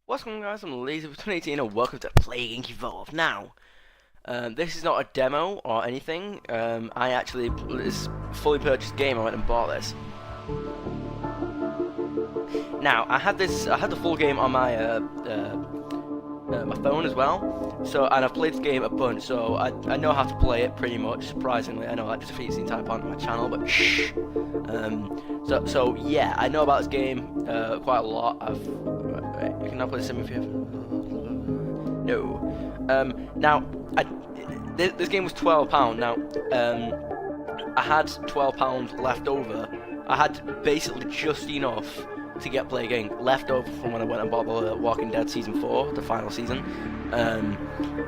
What's going on, guys? I'm Lazy for 2018 and welcome to Plague Inc. Evolve. Now, this is not a demo or anything. It's a fully purchased game. I went and bought this. Now, I had the full game on my phone as well. And I've played this game a bunch, so I know how to play it pretty much. Surprisingly, I know that just defeats the entire point of my channel, but shh. So yeah, I know about this game quite a lot. You can now play the sim if you have. No. Now, this game was £12. Now, I had £12 left over. I had basically just enough to get Plague Inc. left over from when I went and bought the Walking Dead Season 4, the final season.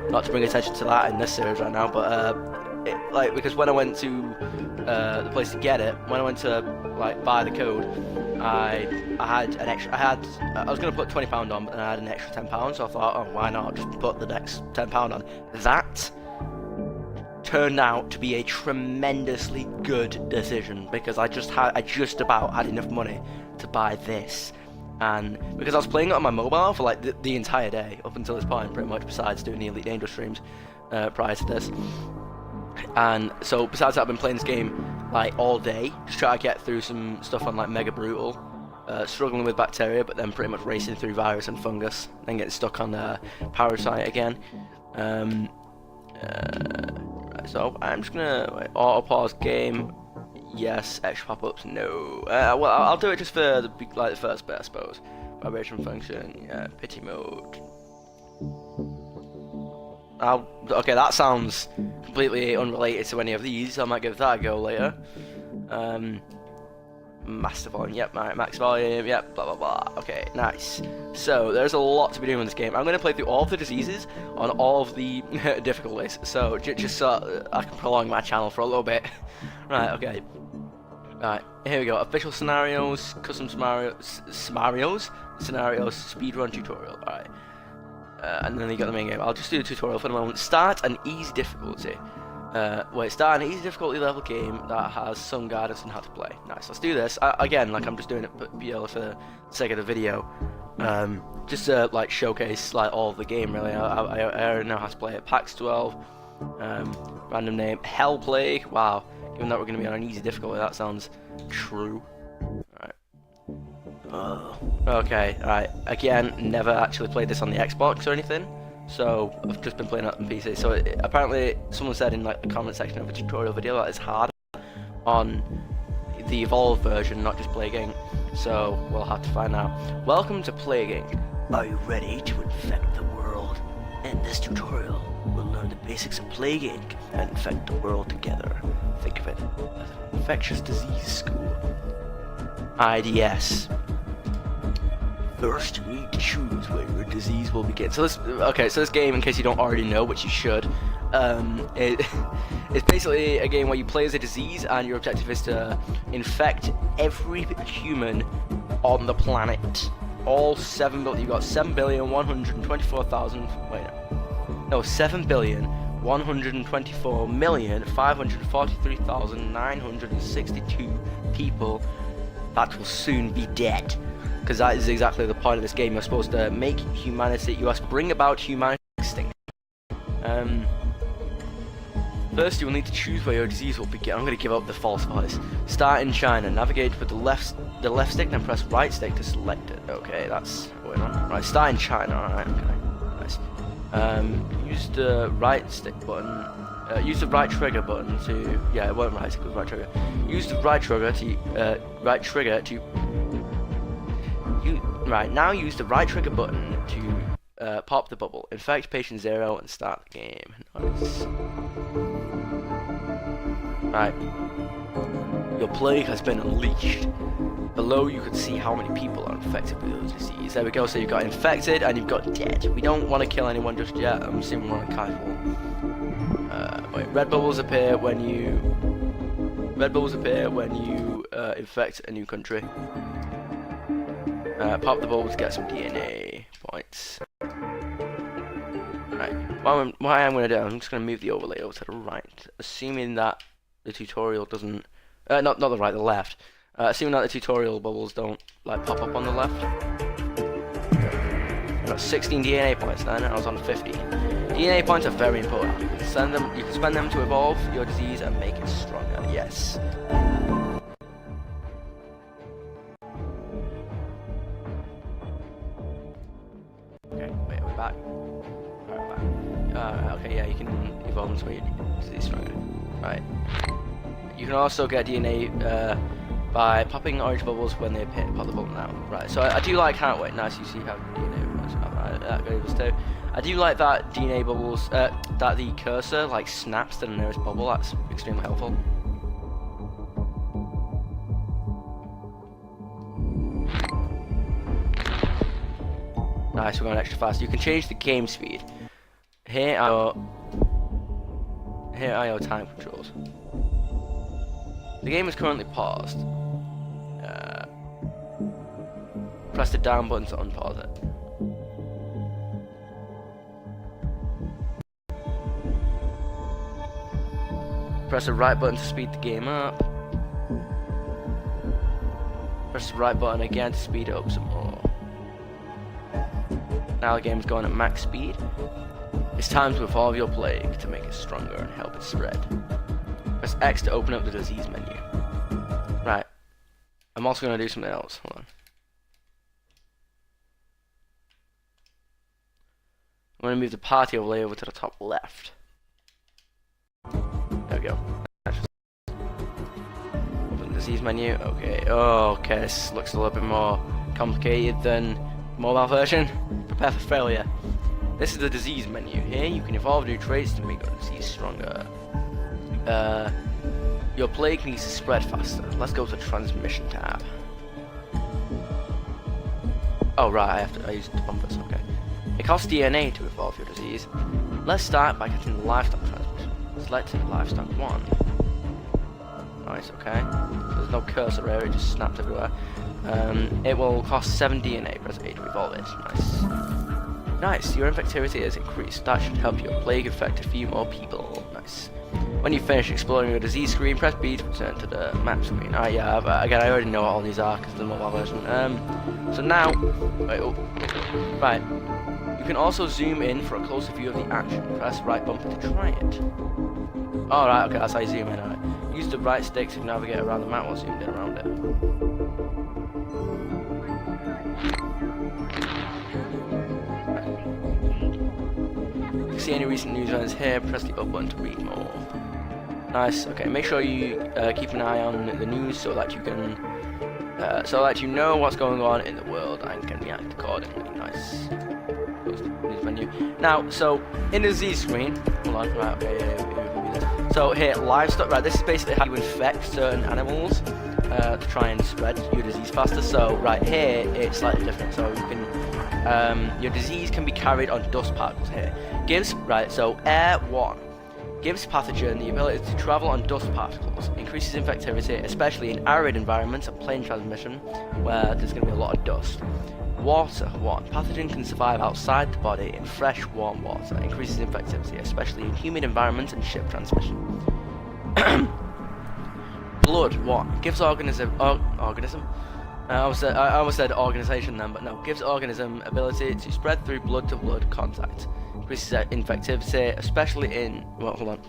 Not to bring attention to that in this series right now, but because when I went to the place to get it, when I went to buy the code, I was gonna put £20 on, but then I had an extra £10, so I thought, oh, why not just put the next £10 on? That turned out to be a tremendously good decision because I just about had enough money to buy this, and because I was playing it on my mobile for the entire day up until this point, pretty much, besides doing the Elite Dangerous streams prior to this. And so besides that, I've been playing this game all day, just trying to get through some stuff on Mega Brutal, struggling with bacteria, but then pretty much racing through virus and fungus, then getting stuck on parasite again. So I'm just gonna auto pause game. Yes, extra pop-ups. No. Well, I'll do it just for the first bit, I suppose. Vibration function. Yeah. Pity mode. Okay, that sounds completely unrelated to any of these. I might give that a go later. Master volume, yep, max volume, yep, blah blah blah. Okay, nice. So there's a lot to be doing in this game. I'm going to play through all of the diseases on all of the difficulties, so just so I can prolong my channel for a little bit. Right, okay. Right, here we go. Official scenarios, custom scenarios, speedrun tutorial. Alright. And then you got the main game. I'll just do the tutorial for the moment. Start an easy difficulty. Start an easy difficulty level game that has some guidance on how to play. Nice, let's do this. Again, I'm just doing it for the sake of the video. Just to showcase all of the game really. I already know how to play it. PAX 12. Random name. Hell Plague. Wow. Given that we're going to be on an easy difficulty, that sounds true. Okay, alright. Again, never actually played this on the Xbox or anything, so I've just been playing it on PC. So apparently, someone said in the comment section of a tutorial video that it's harder on the Evolve version, not just Plague Inc. So we'll have to find out. Welcome to Plague Inc. Are you ready to infect the world? In this tutorial, we'll learn the basics of Plague Inc. and infect the world together. Think of it as an infectious disease school. IDS. First, you need to choose where your disease will begin. So this game, in case you don't already know, which you should, it's basically a game where you play as a disease, and your objective is to infect every human on the planet. All 7 billion. You've got 7,124,543,962 people that will soon be dead. Because that is exactly the point of this game. You're supposed to make humanity. You must bring about humanity extinction. First, you will need to choose where your disease will begin. I'm going to give up the false voice. Start in China. Navigate with the left stick, then press right stick to select it. Okay, that's going on. Right, start in China. Alright, okay, nice. Use the right stick button. Use the right trigger button to. Yeah, it wasn't right stick, it was right trigger. Use the right trigger to. Right, now use the right trigger button to pop the bubble. Infect patient 0 and start the game. Nice. Right. Your plague has been unleashed. Below you can see how many people are infected with the disease. There we go, so you've got infected and you've got dead. We don't want to kill anyone just yet. I'm assuming we're on a careful. Red bubbles appear when you infect a new country. Pop the bubble to get some DNA points. Right. What I'm going to do, I'm just going to move the overlay over to the right, assuming that the tutorial doesn't. Not the right, the left. Assuming that the tutorial bubbles don't pop up on the left. got 16 DNA points then, and I was on 50. DNA points are very important. You can spend them to evolve your disease and make it stronger. Yes. Okay, wait, we're back. Alright, back. Okay, yeah, you can evolve into your disease stronger. Right. You can also get DNA by popping orange bubbles when they appear. Pop the bubble now. Right, so I do like how. Wait, nice, you see how DNA works. Alright, that goes too. I do like that DNA bubbles, that the cursor like snaps to the nearest bubble. That's extremely helpful. Nice, we're going extra fast. You can change the game speed. Here are your time controls. The game is currently paused. Press the down button to unpause it. Press the right button to speed the game up. Press the right button again to speed it up some more. Now the game is going at max speed. It's time to evolve your plague to make it stronger and help it spread. Press X to open up the disease menu. Right. I'm also going to do something else. Hold on. I'm going to move the party overlay over to the top left. There we go. Open the disease menu. Okay. Oh, okay. This looks a little bit more complicated than the mobile version. Prepare for failure. This is the disease menu. Here you can evolve new traits to make your disease stronger. Your plague needs to spread faster. Let's go to the transmission tab. Oh right, I used the bumpers, okay. It costs DNA to evolve your disease. Let's start by getting the livestock transmission. Select livestock 1. Nice, okay. So there's no cursor here, it just snaps everywhere. It will cost 7 DNA, press A to evolve it. Nice. Nice, your infectivity has increased. That should help your plague infect a few more people. Nice. When you finish exploring your disease screen, press B to return to the map screen. Yeah, but again, I already know what all these are because of the mobile version. So now, wait, oh, right. You can also zoom in for a closer view of the action. Press right bumper to try it. Oh, right, okay, that's how you zoom in. Right. Use the right stick to navigate around the map while zoomed in around it. If you see any recent news events here, press the up button to read more. Nice. Okay, make sure you keep an eye on the news so that you can, so that you know what's going on in the world and can react accordingly. Nice. Close the news menu. Now, so in the disease screen, hold on. Right. Okay. Yeah, so here, livestock. Right. This is basically how you infect certain animals to try and spread your disease faster. So right here, it's slightly different. So you can. Your disease can be carried on dust particles here. Gives, right, so Air 1 gives pathogen the ability to travel on dust particles, increases infectivity, especially in arid environments and plane transmission, where there's going to be a lot of dust. Water 1, pathogen can survive outside the body in fresh, warm water, increases infectivity, especially in humid environments and ship transmission. Blood 1, gives organism. I almost said organization then, but no. Gives organism ability to spread through blood-to-blood contact. Increases infectivity, especially in. Well, hold on.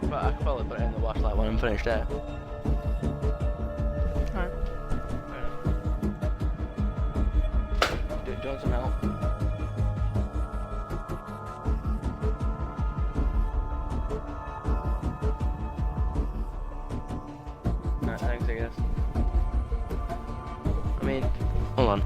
I could probably put it in the watch light when I'm finished there. Alright. Do you want some help? Alright, thanks, I guess. I mean, hold on.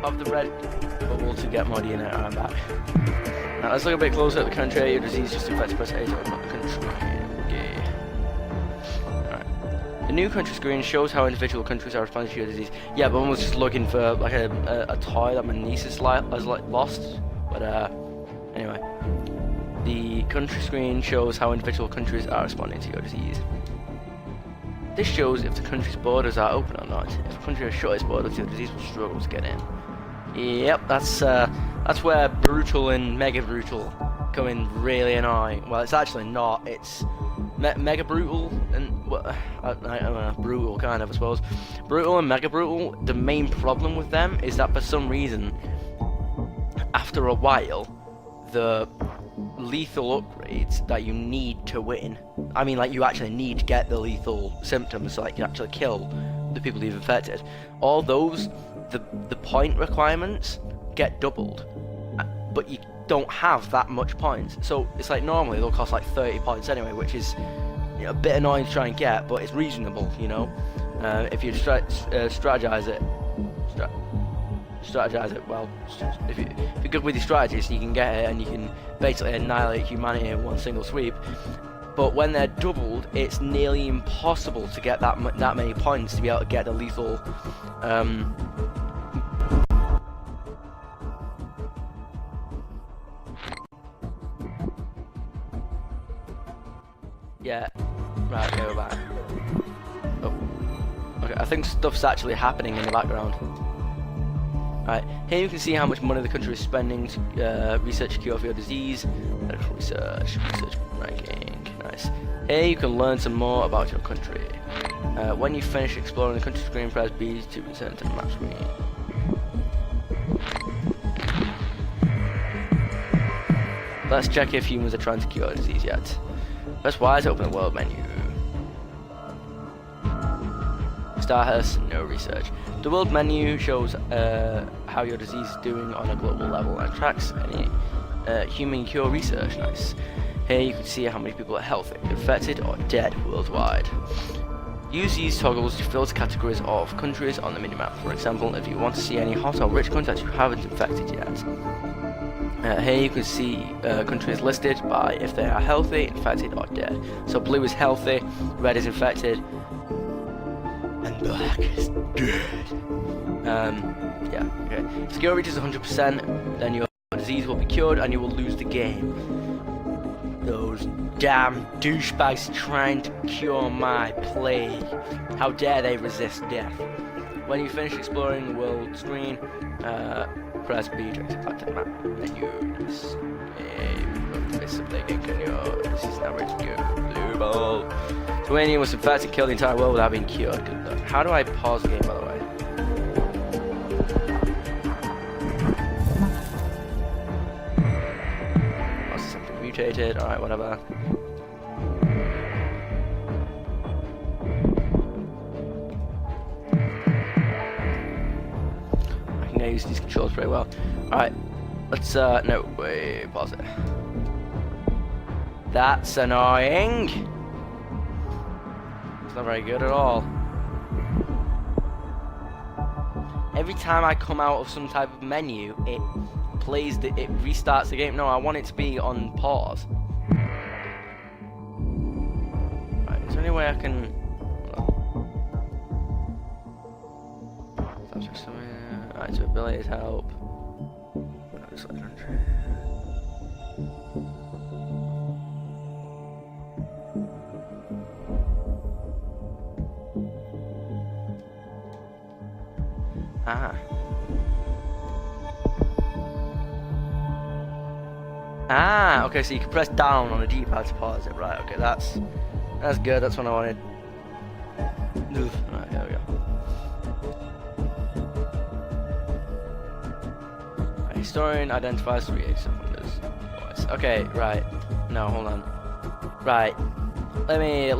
Of the red bubble to get more DNA. I'm back. Now let's look a bit closer at the country. Your disease just infects press A to open up the country. Okay. Alright. The new country screen shows how individual countries are responding to your disease. Yeah, but I was just looking for like a toy that my niece has lost. But anyway. The country screen shows how individual countries are responding to your disease. This shows if the country's borders are open or not. If a country has shut its borders, the disease will struggle to get in. Yep, that's where brutal and mega brutal come in really annoying. Well, it's actually not. It's mega brutal and brutal kind of, I suppose. Brutal and mega brutal. The main problem with them is that for some reason, after a while, the lethal upgrades that you need to win. I mean, like, you actually need to get the lethal symptoms, so like you actually kill the people you've infected. All those, the point requirements get doubled, but you don't have that much points. So it's like normally they'll cost like 30 points anyway, which is, you know, a bit annoying to try and get, but it's reasonable, you know. If you strategize it well. If you're good with your strategies, you can get it and you can basically annihilate humanity in one single sweep. But when they're doubled, it's nearly impossible to get that many points to be able to get the lethal. Yeah. Right. Okay, we're back. Oh. Okay. I think stuff's actually happening in the background. Right, here you can see how much money the country is spending to research a cure for your disease. Medical research ranking, nice. Here you can learn some more about your country. When you finish exploring the country screen, press B to return to the map screen. Let's check if humans are trying to cure a disease yet. Press Y to open the world menu. Status, no research. The world menu shows how your disease is doing on a global level and tracks any human cure research. Nice. Here you can see how many people are healthy, infected, or dead worldwide. Use these toggles to filter categories of countries on the minimap. For example, if you want to see any hot or rich contacts you haven't infected yet. Here you can see countries listed by if they are healthy, infected, or dead. So blue is healthy, red is infected, and black is dead. Yeah, okay. If the cure reaches 100%, then your disease will be cured and you will lose the game. Those damn douchebags trying to cure my plague. How dare they resist death? When you finish exploring the world screen, press B to exit back to the map menu. This is now ready to go. Blue ball. So when you was infected, kill the entire world without being cured. Good luck. How do I pause the game, by the way? Oh, something mutated. Alright, whatever. I can use these controls pretty well. Alright, let's, no, wait, pause it. That's annoying. It's not very good at all. Every time I come out of some type of menu, it restarts the game. No, I want it to be on pause. Right, is there any way I can... Alright, so abilities help. Ah. Ah, okay, so you can press down on the D-pad to pause it. Right, okay, that's good. That's what I wanted. Right, there we go. Right, historian identifies 3 seconds. Okay, right. No, hold on. Right. Let me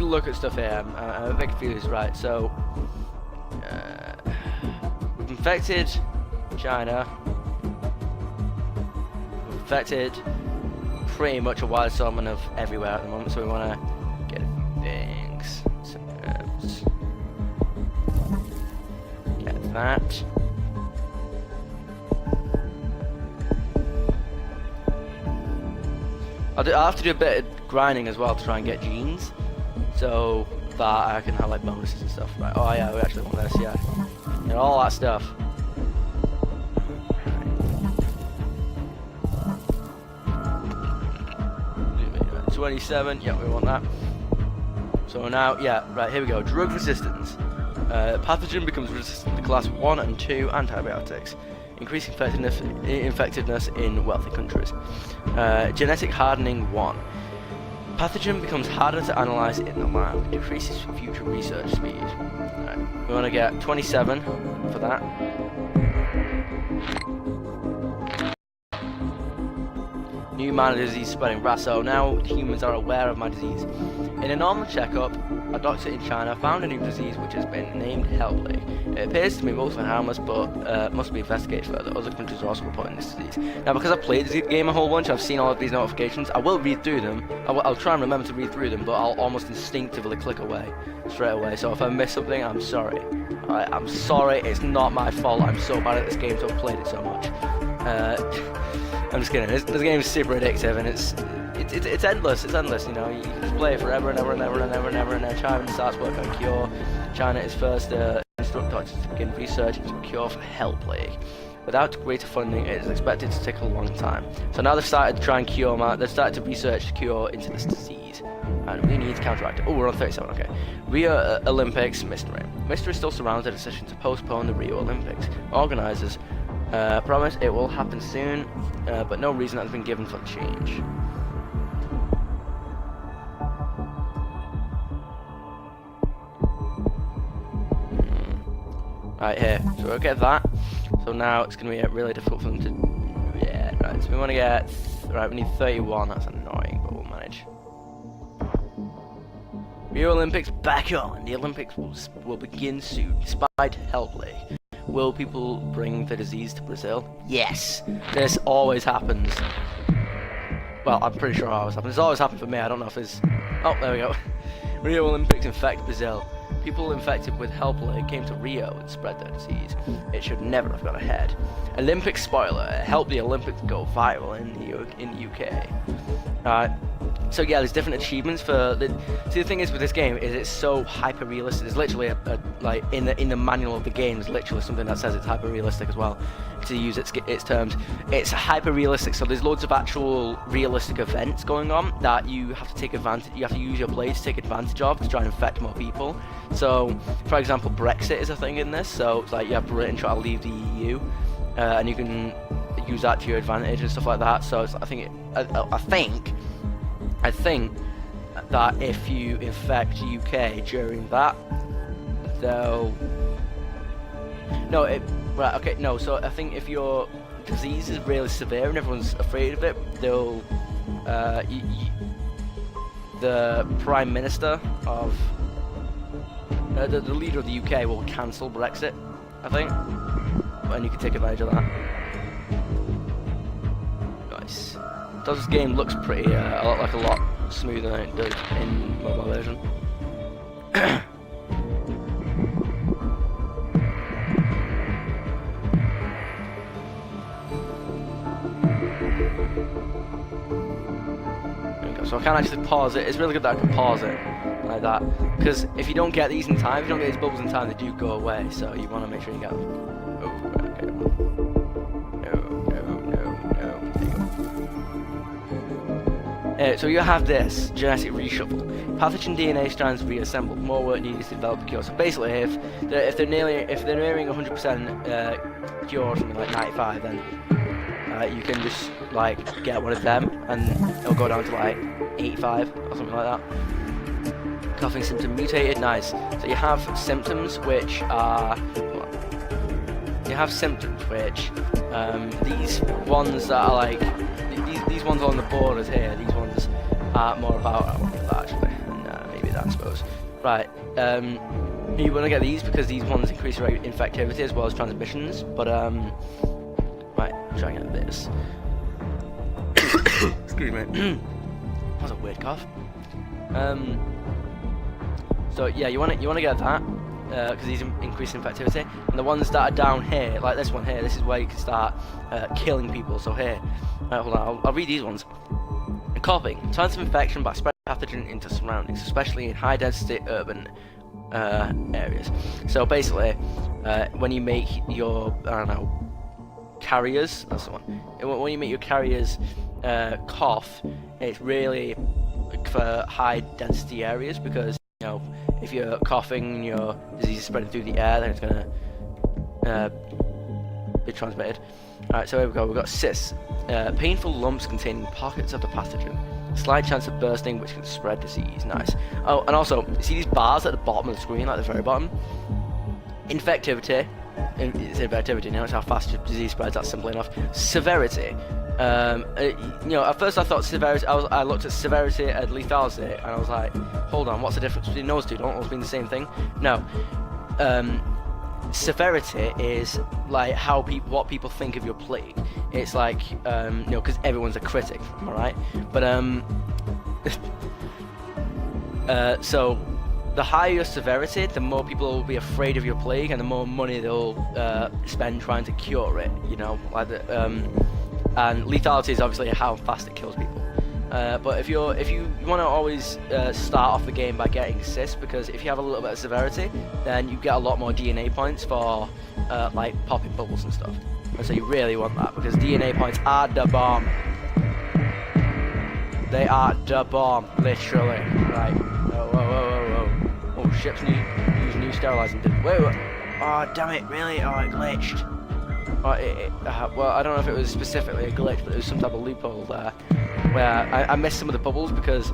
look at stuff here. I'm a bit confused. Right, so we've infected China. We've infected pretty much a wide assortment of everywhere at the moment, so we want to get a few things. So, get that. I'll have to do a bit of grinding as well to try and get genes, so that I can have like bonuses and stuff. Right? Oh yeah, we actually want this. Yeah, and all that stuff. 27, yeah, we want that. So now, yeah, right, here we go. Drug resistance. Pathogen becomes resistant to class 1 and 2 antibiotics, increasing effectiveness in wealthy countries. Genetic hardening 1. Pathogen becomes harder to analyze in the lab, decreases future research speed. Right, we want to get 27 for that. New minor disease spreading. So now humans are aware of my disease. In a normal checkup, a doctor in China found a new disease which has been named Hell Plague. It appears to be mostly harmless, but must be investigated further. Other countries are also reporting this disease. Now, because I've played this game a whole bunch, I've seen all of these notifications. I will read through them. I'll try and remember to read through them, but I'll almost instinctively click away straight away. So if I miss something, I'm sorry. Alright, I'm sorry. It's not my fault. I'm so bad at this game, so I've played it so much. I'm just kidding. This game is super addictive, and it's endless. It's endless. You know, you can just play it forever and ever and ever and ever and ever. And then China starts work on a cure. China is first instruct doctors to begin research into a cure for Hell Plague. Without greater funding, it is expected to take a long time. So now they've started to try and cure. They've started to research the cure into this disease, and we need to counteract it. Oh, we're on 37. Okay. Rio Olympics mystery. Mystery still surrounds the decision to postpone the Rio Olympics. Organizers promise it will happen soon, but no reason has been given for the change. Right here, so we'll get that. So now it's going to be really difficult for them to. Yeah, right. So we want to get. Right, we need 31. That's annoying, but we'll manage. Rio Olympics back on. The Olympics will begin soon, despite Hell Plague. Will people bring the disease to Brazil? Yes! This always happens. Well, I'm pretty sure it always happens. It's always happened for me. I don't know if it's... Oh, there we go. Rio Olympics infect Brazil. People infected with Hell Plague came to Rio and spread their disease. It should never have gone ahead. Olympic spoiler. It helped the Olympics go viral in the UK. So yeah, there's different achievements for the. See, the thing is with this game is it's so hyper realistic. There's literally like in the manual of the game, there's literally something that says it's hyper realistic as well. To use its terms, it's hyper realistic. So there's loads of actual realistic events going on that you have to take advantage. You have to use your play to take advantage of to try and infect more people. So, for example, Brexit is a thing in this. So it's like you have Britain try to leave the EU, and you can use that to your advantage and stuff like that. So it's, I think that if you infect UK during that, they'll... No, right, okay, no, so I think if your disease is really severe and everyone's afraid of it, they'll... the Prime Minister of... the leader of the UK will cancel Brexit, I think. And you can take advantage of that. Nice. So this game looks pretty, a lot smoother than it does in mobile version. So I can actually pause it. It's really good that I can pause it like that, because if you don't get these in time, if you don't get these bubbles in time, they do go away. So you want to make sure you get them. Oh, okay. So you have this genetic reshuffle. Pathogen DNA strands reassembled. More work needed to develop a cure. So basically, if they're nearing 100% cure, or something like 95, then right, you can just like get one of them, and it'll go down to like 85 or something like that. Coughing symptom mutated, nice. So you have symptoms which are, these ones that are like, these ones on the borders here, these ones are more about, I won't get that actually, maybe that I suppose. Right, you want to get these because these ones increase your infectivity as well as transmissions, but right, try and get this. Excuse me. That was a weird cough. So yeah, you want to get that because these increase infectivity, and the ones that are down here, like this one here, this is where you can start killing people. So here, hold on, I'll read these ones. Coughing, signs of infection by spreading pathogen into surroundings, especially in high-density urban areas. So basically, when you make your, I don't know, carriers, that's the one. When you make your carriers cough, it's really for high-density areas because, you know, if you're coughing and your disease is spreading through the air, then it's gonna be transmitted. Alright, so here we go. We've got cysts. Painful lumps containing pockets of the pathogen. Slight chance of bursting, which can spread disease. Nice. Oh, and also, see these bars at the bottom of the screen, like the very bottom? Infectivity. It's infectivity now, it's how fast your disease spreads, that's simple enough. Severity. You know, at first I thought severity, I looked at severity and lethality, and I was like, hold on, what's the difference between those two? Don't always mean the same thing? No. Severity is like how what people think of your plague. It's like, you know, because everyone's a critic, alright? But, so, the higher your severity, the more people will be afraid of your plague, and the more money they'll spend trying to cure it, you know? Like the, and lethality is obviously how fast it kills people. But if you want to always start off the game by getting cysts, because if you have a little bit of severity, then you get a lot more DNA points for like popping bubbles and stuff. And so you really want that because DNA points are the bomb. They are the bomb, literally. Right. Whoa. Oh, ships use new sterilizing. Wait. Oh, damn it! Really? Oh, it glitched. Well, I don't know if it was specifically a glitch, but there was some type of loophole there where I missed some of the bubbles because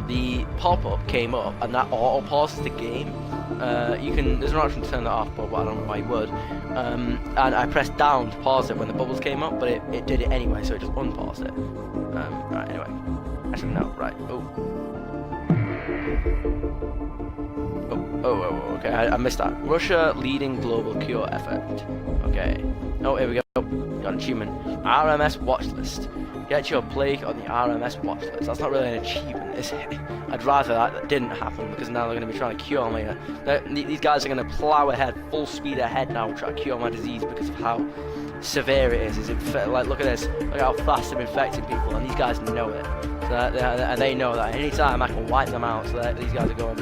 the pop-up came up and that auto pauses the game. There's an option to turn that off, but I don't know why you would. And I pressed down to pause it when the bubbles came up, but it did it anyway, so it just unpaused it. Right, anyway. Actually, no, right. Oh, okay, I missed that. Russia leading global cure effort. Okay. Oh, here we go. Got an achievement. RMS watch list. Get your plague on the RMS watch list. That's not really an achievement, is it? I'd rather that didn't happen because now they're going to be trying to cure me. These guys are going to plow ahead, full speed ahead now, try to cure my disease because of how severe it is. Like, look at this. Look at how fast I'm infecting people, and these guys know it. So and they know that anytime I can wipe them out. So these guys are going.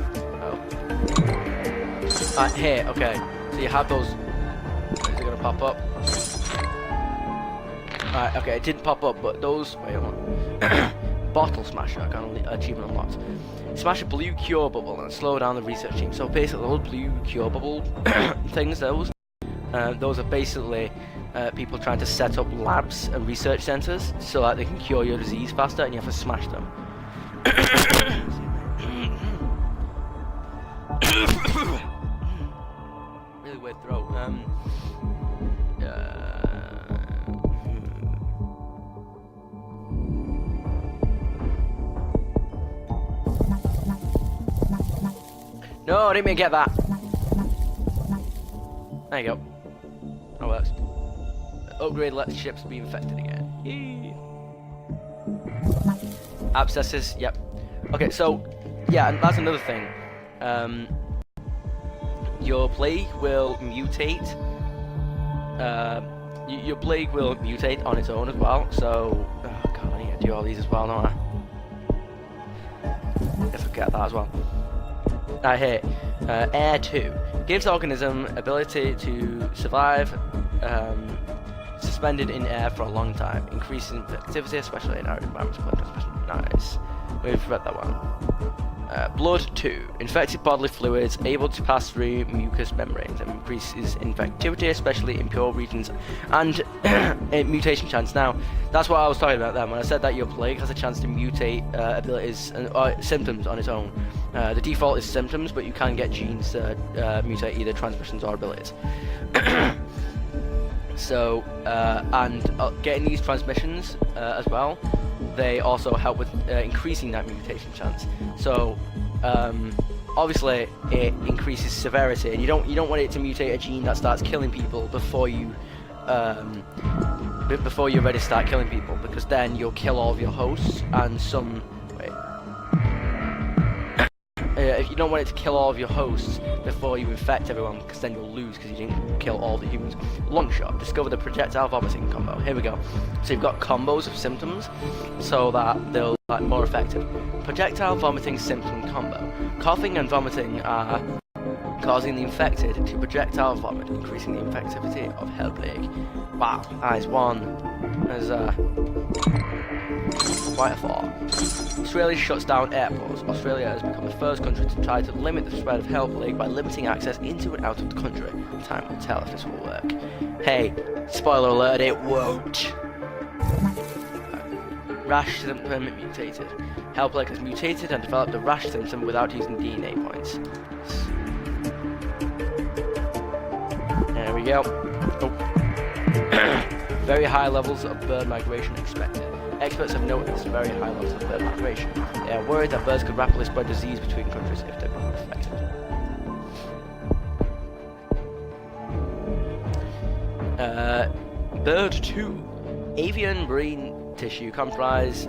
Here, okay. So you have those. Is it gonna pop up? Alright, okay, it didn't pop up, but those. Wait, hold on. Bottle smasher, I got an achievement unlocked. Smash a blue cure bubble and slow down the research team. So basically, those blue cure bubble things, those are basically people trying to set up labs and research centers so that they can cure your disease faster, and you have to smash them. Really weird throat. No, I didn't mean to get that. There you go. That works. Upgrade lets ships be infected again. Yay. Abscesses, yep. Okay, so, yeah, and that's another thing. Your plague will mutate. Your plague will mutate on its own as well. So, oh god, I need to do all these as well, don't I? I forget that as well. Here, Air 2 gives the organism ability to survive suspended in air for a long time, increasing infectivity, especially in our environmental transmission. Nice. We've read that one. Blood 2. Infected bodily fluids able to pass through mucous membranes and increases infectivity, especially in pure regions, and mutation chance. Now, that's what I was talking about then when I said that your plague has a chance to mutate abilities and symptoms on its own. The default is symptoms, but you can get genes to mutate either transmissions or abilities. So, getting these transmissions as well, they also help with increasing that mutation chance. So, obviously, it increases severity, and you don't want it to mutate a gene that starts killing people before you're ready to start killing people, because then you'll kill all of your hosts and some. If you don't want it to kill all of your hosts before you infect everyone, because then you'll lose because you didn't kill all the humans. Long shot. Discover the projectile vomiting combo. Here we go. So you've got combos of symptoms, so that they'll be more effective. Projectile vomiting symptom combo. Coughing and vomiting are causing the infected to projectile vomit, increasing the infectivity of hell plague. Wow, that is one. There's quite a thought. Australia shuts down airports. Australia has become the first country to try to limit the spread of hell plague by limiting access into and out of the country. Time will tell if this will work. Hey, spoiler alert, it won't. Rash symptom mutated. Hell plague has mutated and developed a rash symptom without using DNA points. There we go. Oh. Very high levels of bird migration expected. Experts have noticed very high levels of bird migration. They are worried that birds could rapidly spread disease between countries if they're not affected. Bird 2. Avian brain tissue compromise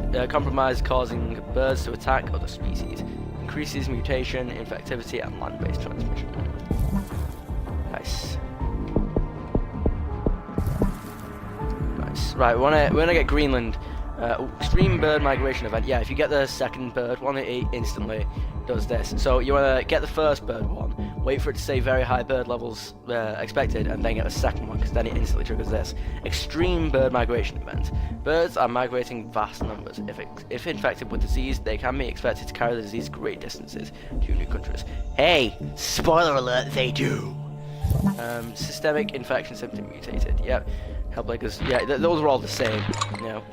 causing birds to attack other species. Increases mutation, infectivity, and land-based transmission. Nice. Nice. Right, we wanna get Greenland. Extreme bird migration event. Yeah, if you get the second bird one, it instantly does this. So you want to get the first bird one, wait for it to say very high bird levels expected, and then get the second one, because then it instantly triggers this. Extreme bird migration event. Birds are migrating vast numbers. If infected with disease, they can be expected to carry the disease great distances to new countries. Hey, spoiler alert, they do. Systemic infection symptom mutated. Yep. Hellblankers. Yeah, those are all the same. You know.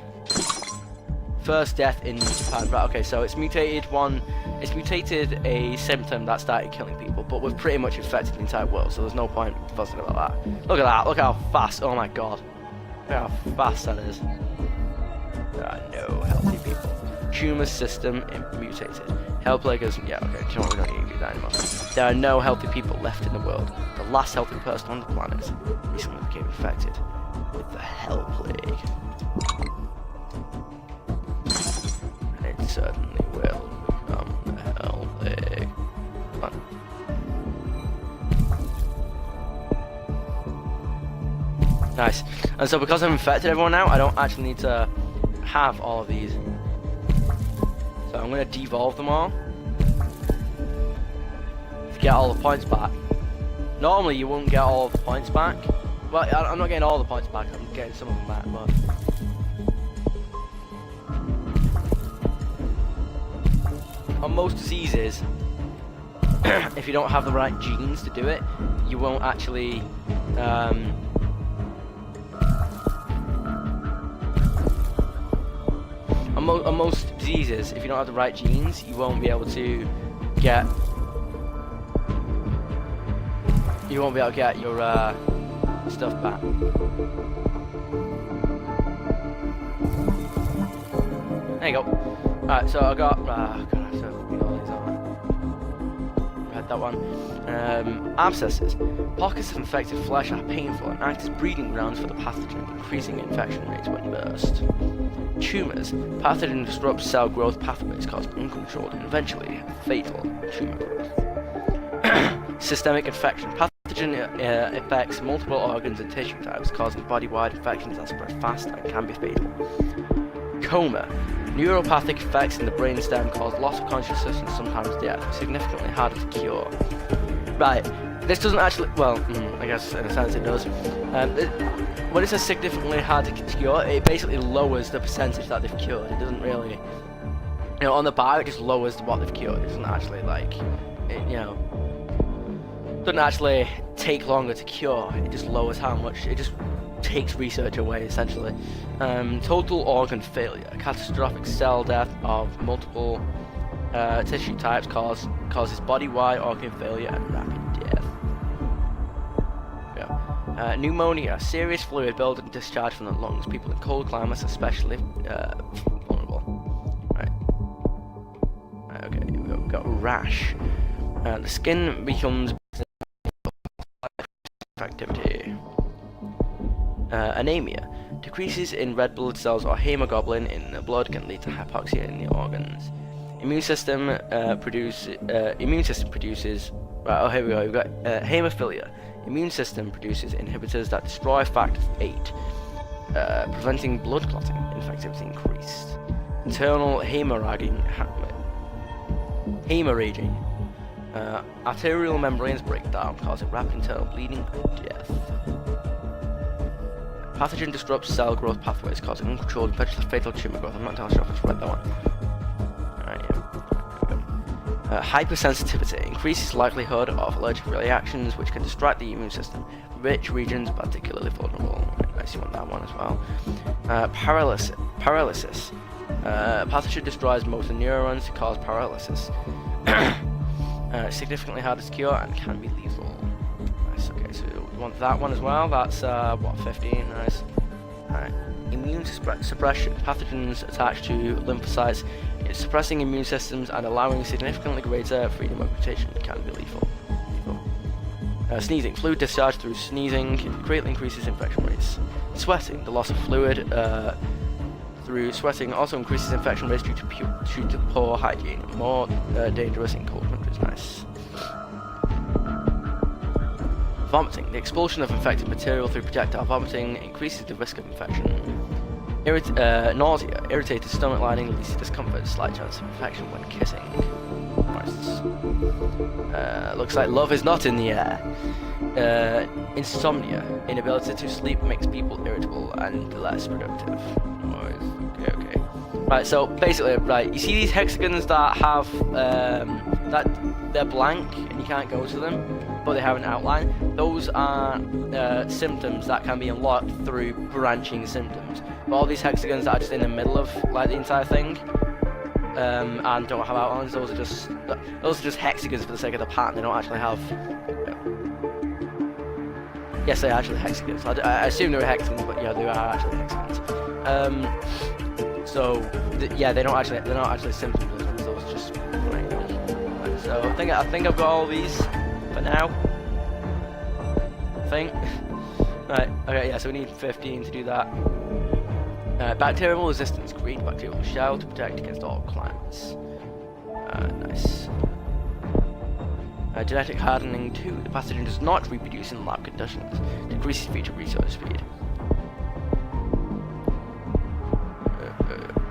First death in Japan. Right, okay, so it's mutated a symptom that started killing people, but we've pretty much infected the entire world, so there's no point fussing about that. Look at that, look how fast, oh my god. Look how fast that is. There are no healthy people. Tumor system mutated. Hellplaguers, yeah, okay, you know what, we don't need to do that anymore. There are no healthy people left in the world. The last healthy person on the planet recently became infected with the Hell Plague. It certainly will become a Hell Plague. Nice. And so because I've infected everyone now, I don't actually need to have all of these. So I'm going to devolve them all to get all the points back. Normally you won't get all of the points back. Well, I'm not getting all the points back, I'm getting some of them back, but... on most diseases, if you don't have the right genes to do it, you won't actually... on most diseases, if you don't have the right genes, you won't be able to get... you won't be able to get your stuff back. There you go. Alright, so I got... God, I have to read all these on. Read that one. Abscesses. Pockets of infected flesh are painful and act as breeding grounds for the pathogen, increasing infection rates when burst. Tumours. Pathogen disrupts cell growth pathways, causing uncontrolled and eventually fatal tumour growth. Systemic infection. Pathogen affects multiple organs and tissue types, causing body-wide infections that spread fast and can be fatal. Coma. Neuropathic effects in the brainstem cause loss of consciousness and sometimes death, significantly harder to cure. Right, this doesn't actually, well, I guess in a sense it does. When it says significantly hard to cure, it basically lowers the percentage that they've cured. It doesn't really You know, on the bar it just lowers what they've cured. It doesn't actually like, doesn't actually take longer to cure. It just lowers how much. It just takes research away essentially. Total organ failure, catastrophic cell death of multiple tissue types causes body-wide organ failure and rapid death. Pneumonia, serious fluid build and discharge from the lungs. People in cold climates especially vulnerable. Right, okay, we've got rash. The skin becomes activity. Anemia, decreases in red blood cells or hemoglobin in the blood can lead to hypoxia in the organs. Immune system produces. Oh, here we go. We've got hemophilia. Immune system produces inhibitors that destroy factor VIII, preventing blood clotting. Infectivity increased. Internal hemorrhaging. Arterial membranes break down, causing rapid internal bleeding and death. Pathogen disrupts cell growth pathways, causing uncontrolled potentially fatal tumor growth. I'm not entirely sure if I've read that one. Alright, yeah. Hypersensitivity increases likelihood of allergic reactions, which can distract the immune system. Which regions particularly vulnerable? I see on that one as well. Paralysis. Pathogen destroys motor neurons to cause paralysis. Significantly harder to cure and can be lethal. Nice. Okay, so we want that one as well. That's what, 15. Nice. Alright. Immune suppression. Pathogens attached to lymphocytes, suppressing immune systems and allowing significantly greater freedom of mutation can be lethal. Sneezing. Fluid discharge through sneezing greatly increases infection rates. Sweating. The loss of fluid through sweating also increases infection rates due to poor hygiene. More dangerous in cold countries. Nice. Vomiting. The expulsion of infected material through projectile vomiting increases the risk of infection. Nausea. Irritated stomach lining leads to discomfort. Slight chance of infection when kissing. Looks like love is not in the air. Insomnia. Inability to sleep makes people irritable and less productive. Okay. Right, so basically, right, you see these hexagons that have, that they're blank and you can't go to them, but they have an outline. Those are symptoms that can be unlocked through branching symptoms. But all these hexagons that are just in the middle of like the entire thing, and don't have outlines, those are just hexagons for the sake of the pattern. They don't actually have. Yes, they are actually hexagons. I assume they were hexagons, but yeah, they are actually hexagons. Yeah, they're not actually symptoms. Those are just right. So I think I've got all these for now. I think. Right. Okay. Yeah. So we need 15 to do that. Bacterial resistance. Create bacterial shell to protect against all climates. Nice. Genetic hardening 2. The pathogen does not reproduce in lab conditions. Decreases feature research speed.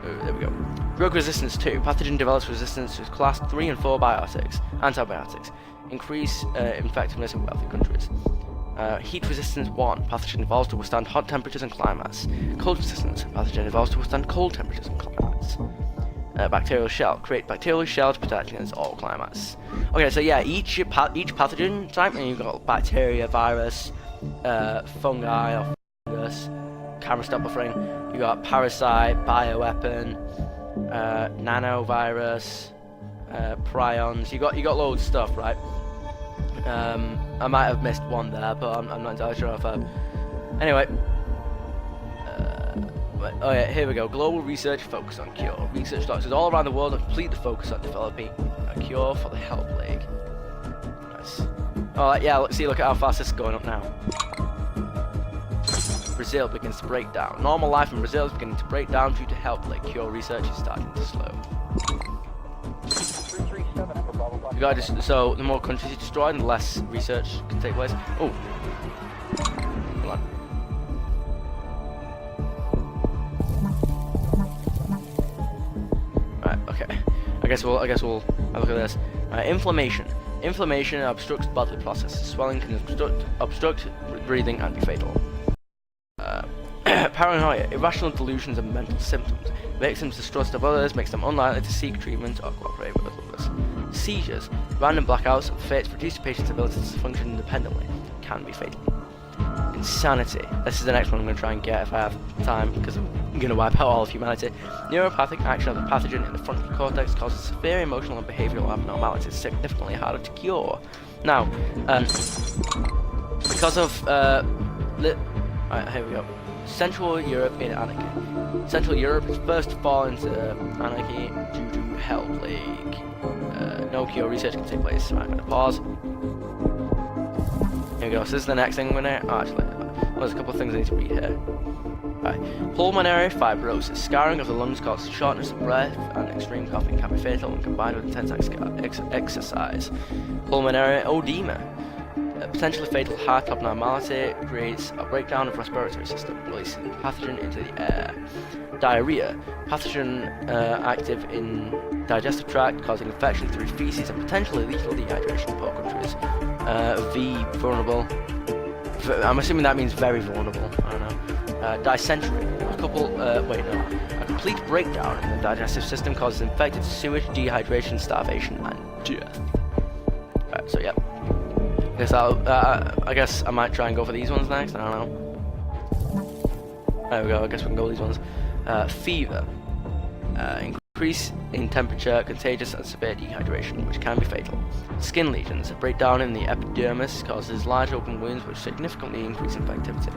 There we go. Drug resistance 2. Pathogen develops resistance to class 3 and 4 antibiotics. Increase effectiveness in wealthy countries. Heat resistance 1. Pathogen evolves to withstand hot temperatures and climates. Cold resistance. Pathogen evolves to withstand cold temperatures and climates. Bacterial shell. Create bacterial shell to protect against all climates. Okay, so yeah, each pathogen type, and you've got bacteria, virus, fungi or fungus. Camera stop buffering. You got parasite, bioweapon, nanovirus, prions. You got loads of stuff, right? I might have missed one there, but I'm not entirely sure if anyway. Oh yeah, here we go. Global research focus on cure. Research doctors all around the world are completely focused on developing a cure for the Hell Plague. Nice. Alright, yeah, look at how fast this is going up now. Brazil begins to break down. Normal life in Brazil is beginning to break down due to Hell Plague. Cure research is starting to slow. You gotta so the more countries you destroy, the less research can take place. Oh, hold on. Right, okay. I guess we'll have a look at this. Inflammation. Inflammation obstructs bodily processes. Swelling can obstruct breathing and be fatal. Paranoia, irrational delusions and mental symptoms. Makes them distrust of others, makes them unlikely to seek treatment or cooperate with others. Seizures, random blackouts, fits reduce the patient's ability to function independently. Can be fatal. Insanity. This is the next one I'm going to try and get if I have time, because I'm going to wipe out all of humanity. Neuropathic action of the pathogen in the frontal cortex causes severe emotional and behavioural abnormalities, significantly harder to cure. Now, because of right, here we go. Central Europe in anarchy. Central Europe is first to fall into anarchy due to hell plague. No cure research can take place. Right, I'm going to pause. Here we go. So this is the next thing we're going to... Oh, actually, there's a couple of things I need to read here. Right. Pulmonary fibrosis. Scarring of the lungs causes shortness of breath, and extreme coughing can be fatal when combined with intense exercise. Pulmonary edema. Potentially fatal heart abnormality creates a breakdown of respiratory system, releasing pathogen into the air. Diarrhea. Pathogen active in digestive tract, causing infection through feces and potentially lethal dehydration in poor countries. Vulnerable. I'm assuming that means very vulnerable. I don't know. Dysentery. A complete breakdown in the digestive system causes infected sewage, dehydration, starvation, and death. Right, so yeah. I guess I might try and go for these ones next. I don't know. There we go. I guess we can go with these ones. Fever. Increase in temperature, contagious and severe dehydration, which can be fatal. Skin lesions. A breakdown in the epidermis causes large open wounds, which significantly increase infectivity.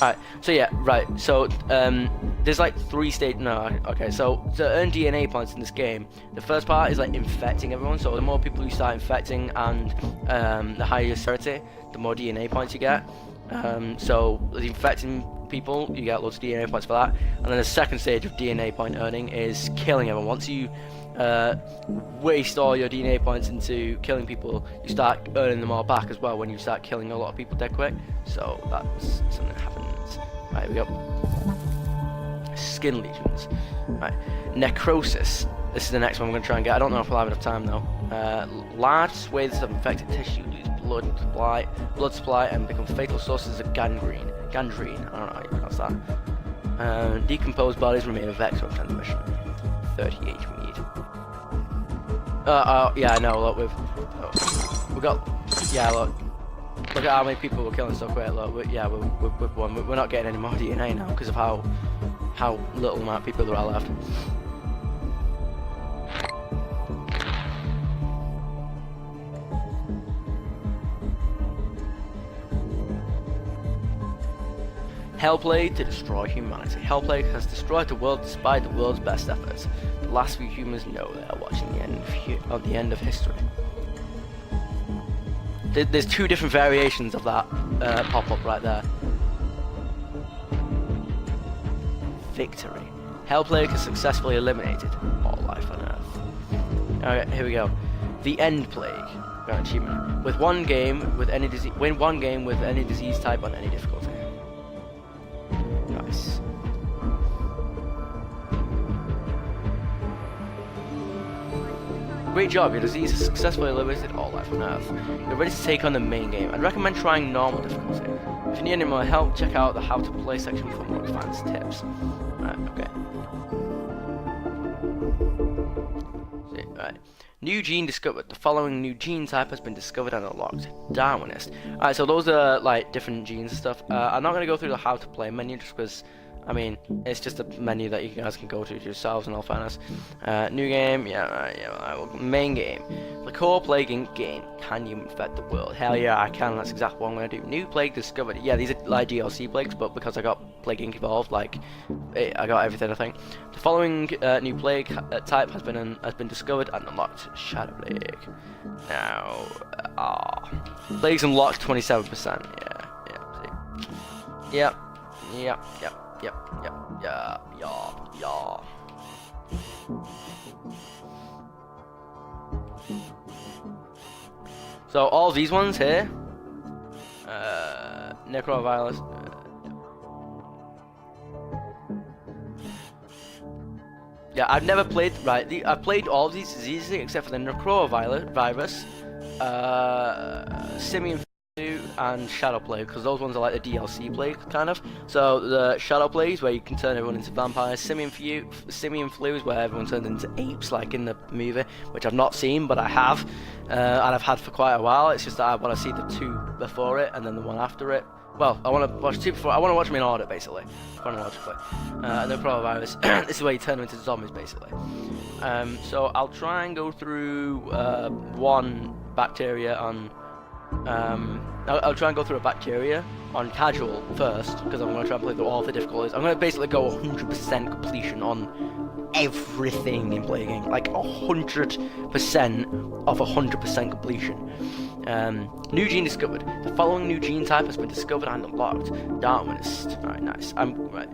Alright, so yeah, right, so there's like 3 stages. No, okay, so to earn DNA points in this game, the first part is like infecting everyone. So the more people you start infecting and the higher your severity, the more DNA points you get. So the infecting people, you get loads of DNA points for that. And then the second stage of DNA point earning is killing everyone. Once you waste all your DNA points into killing people, you start earning them all back as well when you start killing a lot of people dead quick. So that's something that happens. Right, here we go. Skin lesions. Right, necrosis. This is the next one I'm going to try and get. I don't know if we'll have enough time though. Large swathes of infected tissue lose blood supply and become fatal sources of gangrene. Gangrene, I don't know how you pronounce that. Decomposed bodies remain a vector of transmission. 38 we need. Yeah, I know. Look, we've got. Yeah, look at how many people we're killing so quick. Look, we're not getting any more DNA now because of how little amount of people there are left. Hellplague to destroy humanity. Hellplague has destroyed the world despite the world's best efforts. The last few humans know they are watching the end of history. There's 2 different variations of that pop-up right there. Victory. Hellplague has successfully eliminated all life on Earth. Alright, here we go. The End Plague. Got an achievement. Win one game with any disease type on any difficulty. Nice. Great job, your disease has successfully eliminated all life on Earth. You're ready to take on the main game. I'd recommend trying normal difficulty. If you need any more help, check out the how to play section for more advanced tips. Right, okay. Right. New gene discovered. The following new gene type has been discovered and unlocked. Darwinist. Alright, so those are like different genes and stuff. I'm not going to go through the how to play menu just because, I mean, it's just a menu that you guys can go to yourselves in all fairness. New game, main game. The core plague game. Can you infect the world? Hell yeah, I can. That's exactly what I'm going to do. New plague discovered. Yeah, these are like DLC plagues, but because I got Plague Inc. evolved, like, I got everything, I think. The following new plague type has been discovered and unlocked. Shadow Plague. Now, plagues unlocked 27%. Yeah. Yep. So all these ones here, necrovirus. Yeah, I've never played. Right, I've played all of these diseases except for the necrovirus, simian flu, and Shadow Plague, because those ones are like the DLC plague, kind of. So the Shadow Plague is where you can turn everyone into vampires. Simian Flu is where everyone turns into apes, like in the movie, which I've not seen, but I have, and I've had for quite a while. It's just that I want to see the 2 before it and then the one after it. Well, I want to watch 2 before. I want to watch them in order, basically, chronologically. No coronavirus. This is where you turn them into zombies, basically. So I'll try and go through one bacteria on. I'll try and go through a bacteria on casual first, because I'm going to try and play through all the difficulties. I'm going to basically go 100% completion on everything in Plague Inc. Like 100% of 100% completion. New gene discovered. The following new gene type has been discovered and unlocked. Darwinist. Alright, nice. Right.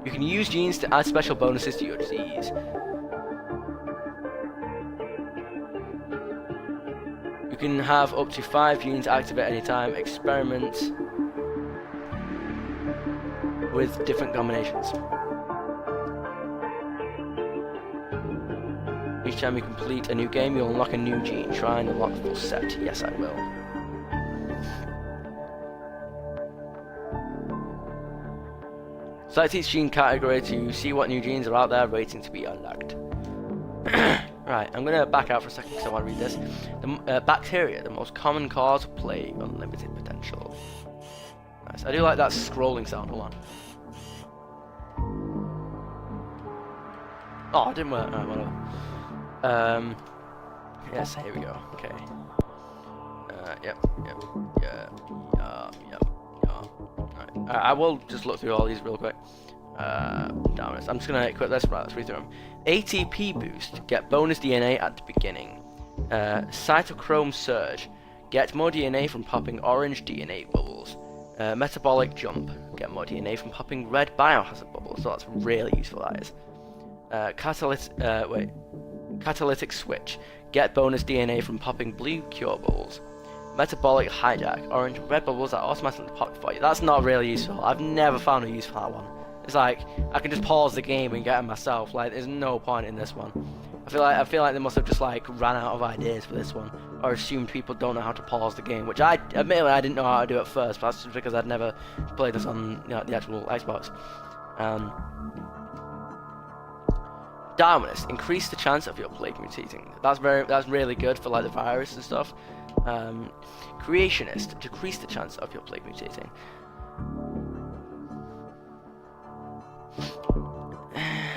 You can use genes to add special bonuses to your disease. You can have up to 5 genes active at any time. Experiment with different combinations. Each time you complete a new game, you'll unlock a new gene. Try and unlock the full set. Yes, I will. Select each gene category to see what new genes are out there waiting to be unlocked. Right, I'm going to back out for a second because I want to read this. Bacteria, the most common cause of plague, unlimited potential. Nice. I do like that scrolling sound. Hold on. Oh, it didn't work. Alright, whatever. Yes, here we go. Okay. Yep. Alright. I will just look through all these real quick. Damn it. I'm just gonna equip this. Right, let's read through them. ATP boost. Get bonus DNA at the beginning. Cytochrome surge. Get more DNA from popping orange DNA bubbles. Metabolic jump. Get more DNA from popping red biohazard bubbles. So that's really useful, that is. Catalytic switch. Get bonus DNA from popping blue cure bubbles. Metabolic hijack. Orange and red bubbles that automatically pop for you. That's not really useful. I've never found a use for that one. It's like I can just pause the game and get them myself. Like there's no point in this one. I feel like they must have just like ran out of ideas for this one, or assumed people don't know how to pause the game. Which admittedly I didn't know how to do at first, but that's just because I'd never played this on the actual Xbox. Darwinist, increase the chance of your plague mutating. That's really good for like the virus and stuff. Creationist, decrease the chance of your plague mutating.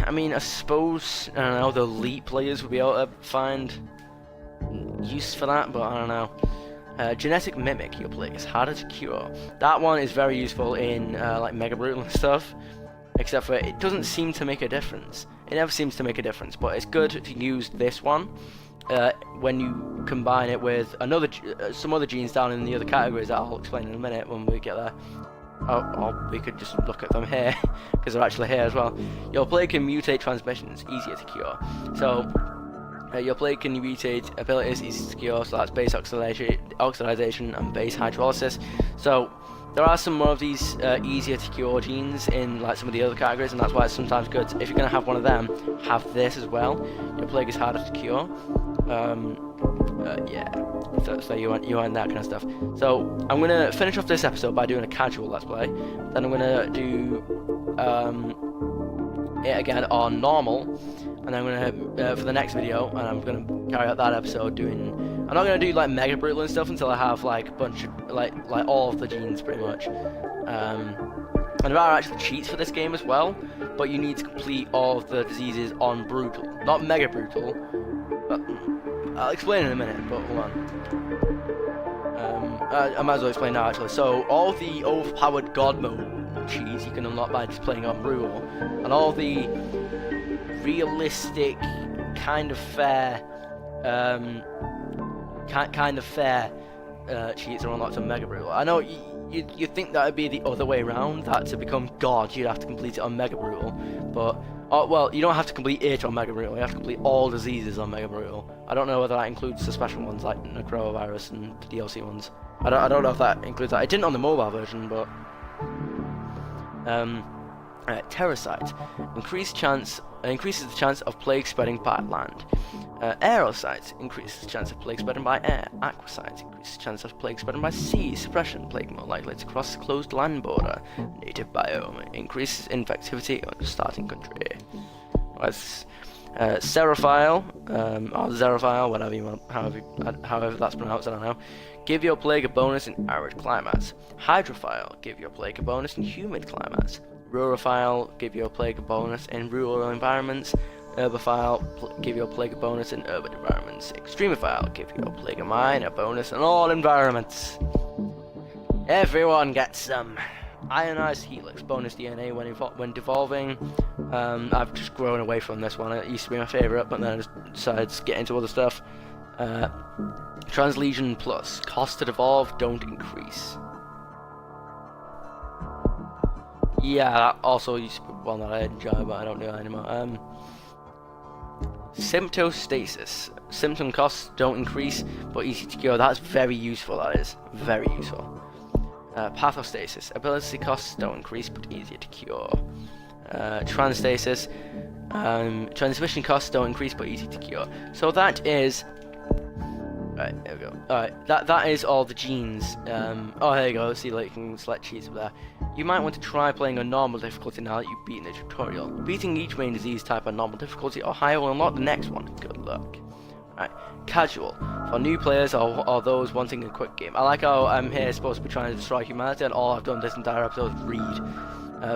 I mean, I suppose, I don't know, the elite players would be able to find use for that, but I don't know. Genetic mimic, your plague is harder to cure. That one is very useful in like Mega Brutal and stuff, except for it doesn't seem to make a difference. It never seems to make a difference, but it's good to use this one when you combine it with some other genes down in the other categories that I'll explain in a minute when we get there. Or we could just look at them here, because they're actually here as well. Your plague can mutate transmissions, easier to cure. So, your plague can mutate abilities, easy to cure, so that's base oxidation and base hydrolysis. So, there are some more of these easier to cure genes in like some of the other categories, and that's why it's sometimes good if you're going to have one of them, have this as well. Your plague is harder to cure. Yeah. So you want that kind of stuff. So I'm gonna finish off this episode by doing a casual let's play. Then I'm gonna do it again on normal, and I'm gonna for the next video, and I'm gonna carry out that episode doing. I'm not gonna do like Mega Brutal and stuff until I have like a bunch of like all of the genes pretty much. And there are actually cheats for this game as well, but you need to complete all of the diseases on Brutal, not Mega Brutal. But I'll explain in a minute, but hold on. I might as well explain now actually. So all the overpowered God mode cheats you can unlock by just playing on Brutal, and all the realistic, kind of fair cheats are unlocked on Mega Brutal. I know you think that would be the other way around, that to become God you'd have to complete it on Mega Brutal, but well, you don't have to complete it on Mega Brutal, you have to complete all diseases on Mega Brutal. I don't know whether that includes the special ones like Necrovirus and the DLC ones. I don't know if that includes that. It didn't on the mobile version, but Terracite increases the chance of plague spreading by land. Aerosites increases chance of plague spreading by air. Aquasites increases chance of plague spreading by sea. Suppression, plague more likely to cross closed land border. Native biome increases infectivity on starting country. Whereas Serophile, or Xerophile, whatever you want, however that's pronounced, I don't know. Give your plague a bonus in arid climates. Hydrophile, give your plague a bonus in humid climates. Rurophile, give your plague a bonus in rural environments. Herbophile, give your plague a bonus in urban environments. Extremophile, give your plague a minor bonus in all environments. Everyone gets some. Ionized helix, bonus DNA when devolving. I've just grown away from this one. It used to be my favourite, but then I just decided to get into other stuff. Translesion plus, cost to devolve don't increase. Yeah, that also used to be one that I enjoy, but I don't do that anymore. Symptostasis. Symptom costs don't increase, but easy to cure. That's very useful, that is. Very useful. Pathostasis. Ability costs don't increase, but easier to cure. Transstasis. Transmission costs don't increase, but easy to cure. So that is... Right, there we go. Alright, that is all the genes. Oh, there you go. See, like, you can select cheats up there. You might want to try playing on normal difficulty now that you've beaten the tutorial. Beating each main disease type on normal difficulty or higher will unlock the next one. Good luck. Alright, casual. For new players or those wanting a quick game. I like how I'm here supposed to be trying to destroy humanity, and all I've done this entire episode is read.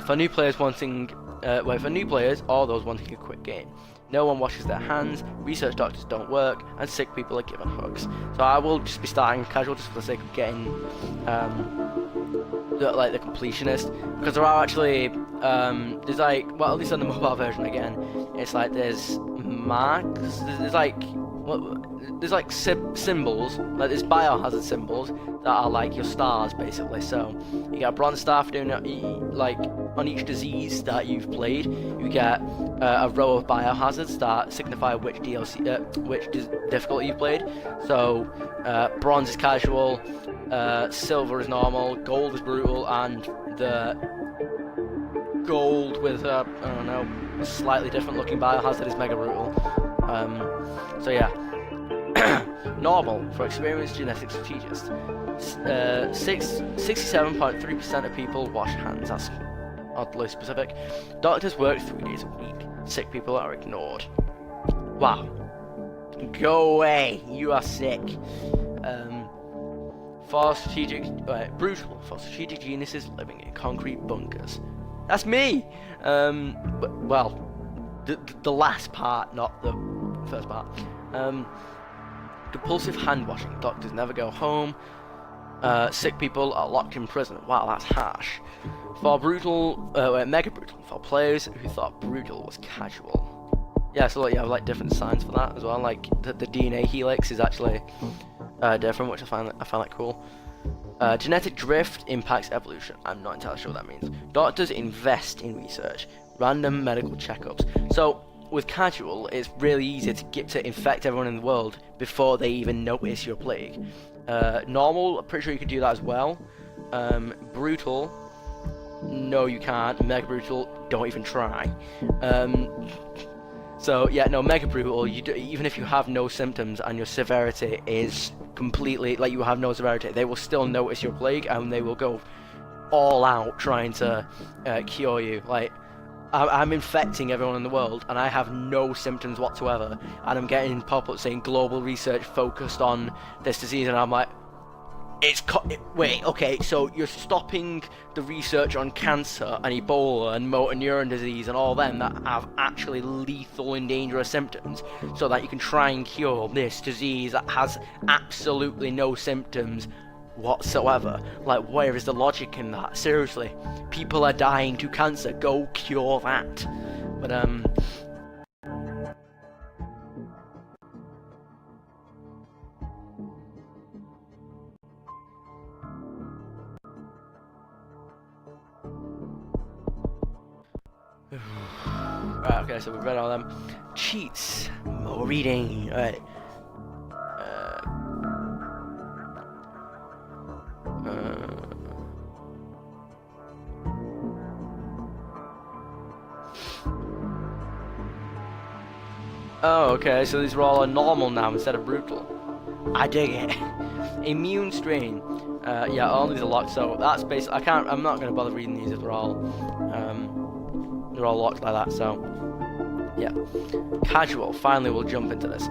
For new players wanting... for new players or those wanting a quick game. No one washes their hands, research doctors don't work, and sick people are given hugs. So I will just be starting casual just for the sake of getting the completionist, because there are actually there's like, well, at least on the mobile version again, it's like there's marks, there's like symbols, like there's biohazard symbols that are like your stars basically. So you get a bronze star for doing like on each disease that you've played. You get a row of biohazards that signify which difficulty you've played. So bronze is casual, silver is normal, gold is brutal, and the gold with I don't know, a slightly different looking biohazard is mega brutal. So yeah. Normal for experienced genetic strategists. 67.3% of people wash hands. That's oddly specific. Doctors work 3 days a week. Sick people are ignored. Wow. Go away. You are sick. Brutal. For strategic geniuses living in concrete bunkers. That's me. Well, the last part, not the first part. Compulsive hand washing. Doctors never go home. Sick people are locked in prison. Wow, that's harsh. For mega brutal. For players who thought brutal was casual. Yeah, so like you have like different signs for that as well. Like the DNA helix is actually different, which I find that cool. Genetic drift impacts evolution. I'm not entirely sure what that means. Doctors invest in research. Random medical checkups. So with casual, it's really easy to get to infect everyone in the world before they even notice your plague. Normal, I'm pretty sure you can do that as well. Brutal, no you can't. Mega brutal, don't even try. So yeah, no, mega brutal, even if you have no symptoms and your severity is completely, like you have no severity, they will still notice your plague and they will go all out trying to cure you. Like, I'm infecting everyone in the world and I have no symptoms whatsoever, and I'm getting pop-ups saying global research focused on this disease, and I'm like, wait, okay, so you're stopping the research on cancer and Ebola and motor neuron disease and all them that have actually lethal and dangerous symptoms, so that you can try and cure this disease that has absolutely no symptoms whatsoever. Like, where is the logic in that? Seriously, people are dying to cancer, go cure that. But right, okay, so we've read all them. Cheats. More reading. Alright. Oh, okay, so these are all normal now instead of brutal. I dig it. Immune strain. Yeah, all these are locked, so that's basically, I'm not going to bother reading these if they're all locked like that, so, yeah. Casual, finally we'll jump into this.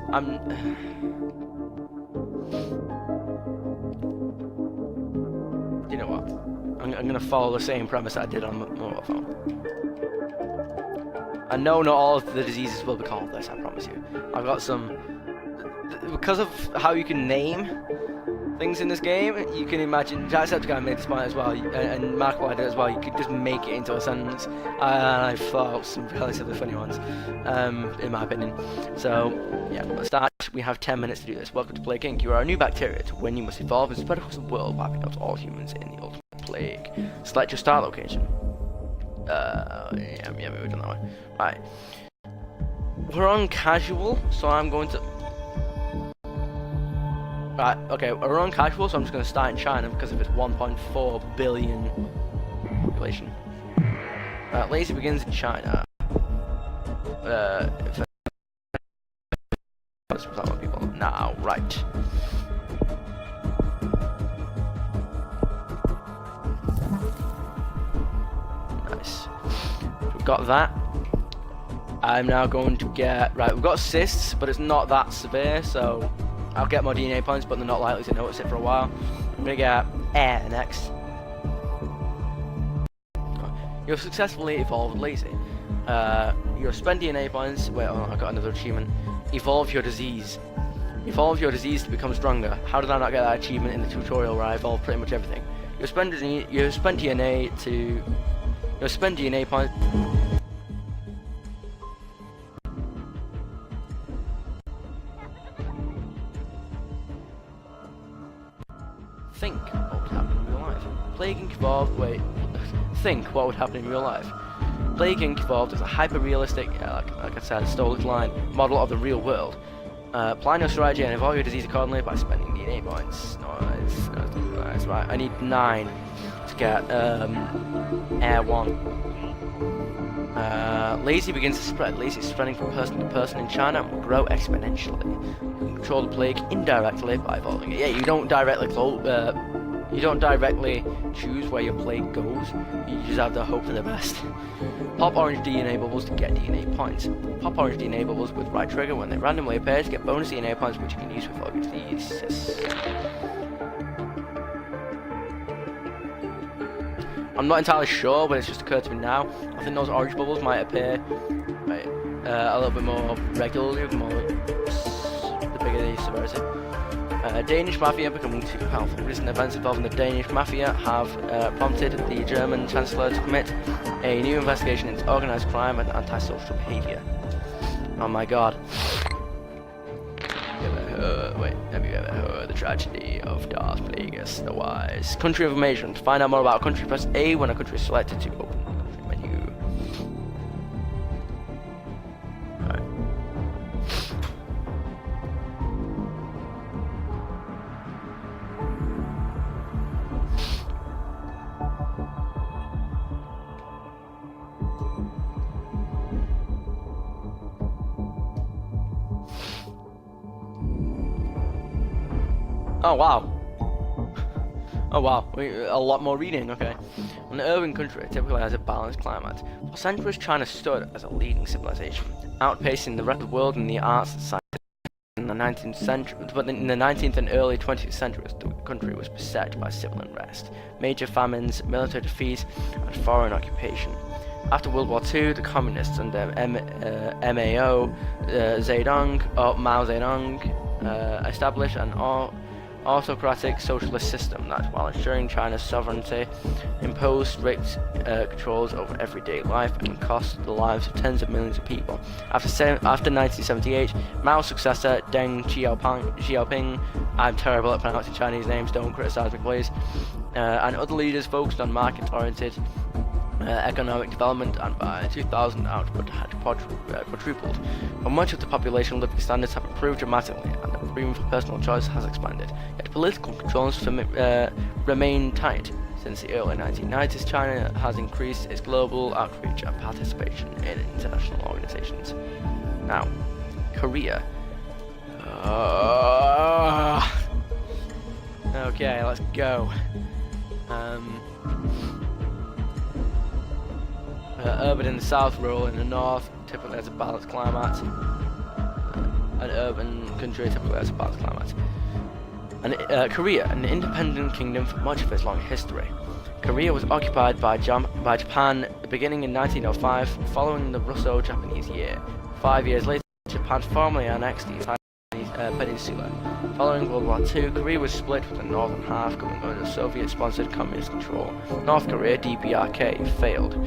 You know what? I'm going to follow the same premise I did on the mobile phone. I know not all of the diseases will be called this, I promise you. I've got some... Because of how you can name things in this game, you can imagine... Jacksepticeye made this point as well, and Markiplier did as well. You could just make it into a sentence. And I've thought of some relatively funny ones, in my opinion. So, yeah, let's start. We have 10 minutes to do this. Welcome to Plague Inc. You are a new bacteria to when you must evolve and spread across the world, wiping out all humans in the ultimate plague. Select your start location. Yeah, we've done that one. Right. We're on casual, so I'm going to... Right, okay, we're on casual, so I'm just going to start in China because of its 1.4 billion population. Lazy begins in China. Let's talk about people now, right. Nice. We've got that. I'm now going to get... Right, we've got cysts, but it's not that severe, so... I'll get more DNA points, but they're not likely to notice it for a while. I'm gonna get air next. You've successfully evolved lazy. You'll spend DNA points. Wait, oh, I got another achievement. Evolve your disease. Evolve your disease to become stronger. How did I not get that achievement in the tutorial where I evolved pretty much everything? You'll spend DNA to. You'll spend DNA points. Think what would happen in real life. Plague Inc. evolved. Wait. Think what would happen in real life. Plague Inc. evolved as a hyper-realistic, like I said, stole its line, model of the real world. Plan your strategy and evolve your disease accordingly by spending DNA points. Nice, right. I need 9 to get Air 1. Lazy begins to spread. Lazy is spreading from person to person in China and will grow exponentially. You can control the plague indirectly by evolving it. Yeah, you don't directly choose where your plague goes. You just have to hope for the best. Pop orange DNA bubbles to get DNA points. Pop orange DNA bubbles with right trigger when they randomly appear to get bonus DNA points, which you can use for your diseases. I'm not entirely sure, but it's just occurred to me now. I think those orange bubbles might appear a little bit more regularly, the bigger the severity. Danish mafia becoming super powerful. Recent events involving the Danish mafia have prompted the German Chancellor to commit a new investigation into organised crime and antisocial behaviour. Oh my god. Have you ever heard the tragedy of Darth Plagueis the Wise? Country information. To find out more about a country, press A when a country is selected to open the country menu. Alright. Oh wow. Oh wow, a lot more reading, okay. An urban country typically has a balanced climate. For centuries, China stood as a leading civilization, outpacing the rest of the world in the arts and science. In the 19th century, but in the 19th and early 20th centuries, the country was beset by civil unrest, major famines, military defeats, and foreign occupation. After World War II, the communists under Mao Zedong established an autocratic socialist system that, while ensuring China's sovereignty, imposed strict controls over everyday life and cost the lives of tens of millions of people. After 1978, Mao's successor, Deng Xiaoping, I'm terrible at pronouncing Chinese names, don't criticize me please, and other leaders focused on market-oriented economic development, and by 2000 output had quadrupled. For much of the population, living standards have improved dramatically, and the freedom for personal choice has expanded. Yet political controls remain tight. Since the early 1990s, China has increased its global outreach and participation in international organizations. Now, Korea. Okay, let's go. Urban in the south, rural in the north. Typically has a balanced climate. An urban country typically has a balanced climate. And Korea, an independent kingdom for much of its long history. Korea was occupied by Japan beginning in 1905, following the Russo-Japanese Year. 5 years later, Japan formally annexed the entire peninsula. Following World War II, Korea was split with the northern half coming under Soviet-sponsored communist control. North Korea, DPRK, failed.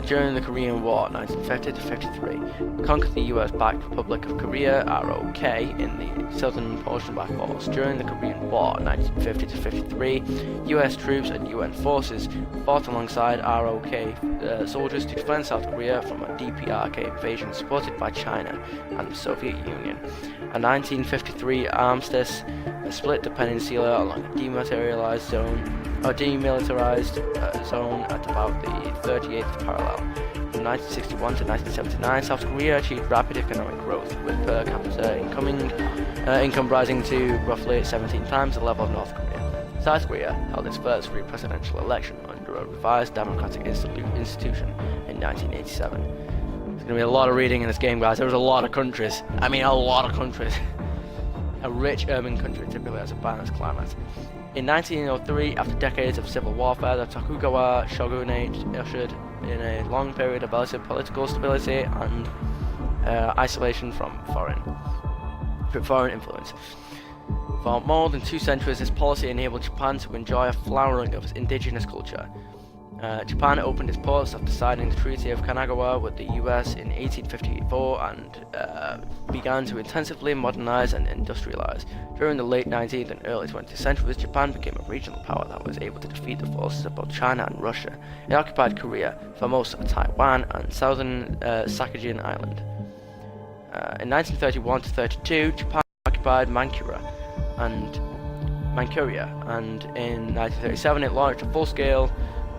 During the Korean War, 1950-53, conquered the US-backed Republic of Korea, ROK, in the southern portion by force. During the Korean War, 1950-53, US troops and UN forces fought alongside ROK soldiers to defend South Korea from a DPRK invasion supported by China and the Soviet Union. A 1953 armistice split the peninsula along a demilitarized zone at about the 38th parallel. From 1961 to 1979, South Korea achieved rapid economic growth, with per capita income rising to roughly 17 times the level of North Korea. South Korea held its first free presidential election under a revised democratic institution in 1987. There's going to be a lot of reading in this game, guys. There was a lot of countries. I mean, a lot of countries. A rich urban country typically has a balanced climate. In 1903, after decades of civil warfare, the Tokugawa shogunate ushered in a long period of relative political stability and isolation from foreign influence. For more than 2 centuries, this policy enabled Japan to enjoy a flowering of its indigenous culture. Japan opened its ports after signing the Treaty of Kanagawa with the US in 1854 and began to intensively modernize and industrialize. During the late 19th and early 20th centuries, Japan became a regional power that was able to defeat the forces of both China and Russia. It occupied Korea, Formosa, Taiwan, and southern Sakhalin Island. In 1931-32, Japan occupied Manchuria, and in 1937 it launched a full-scale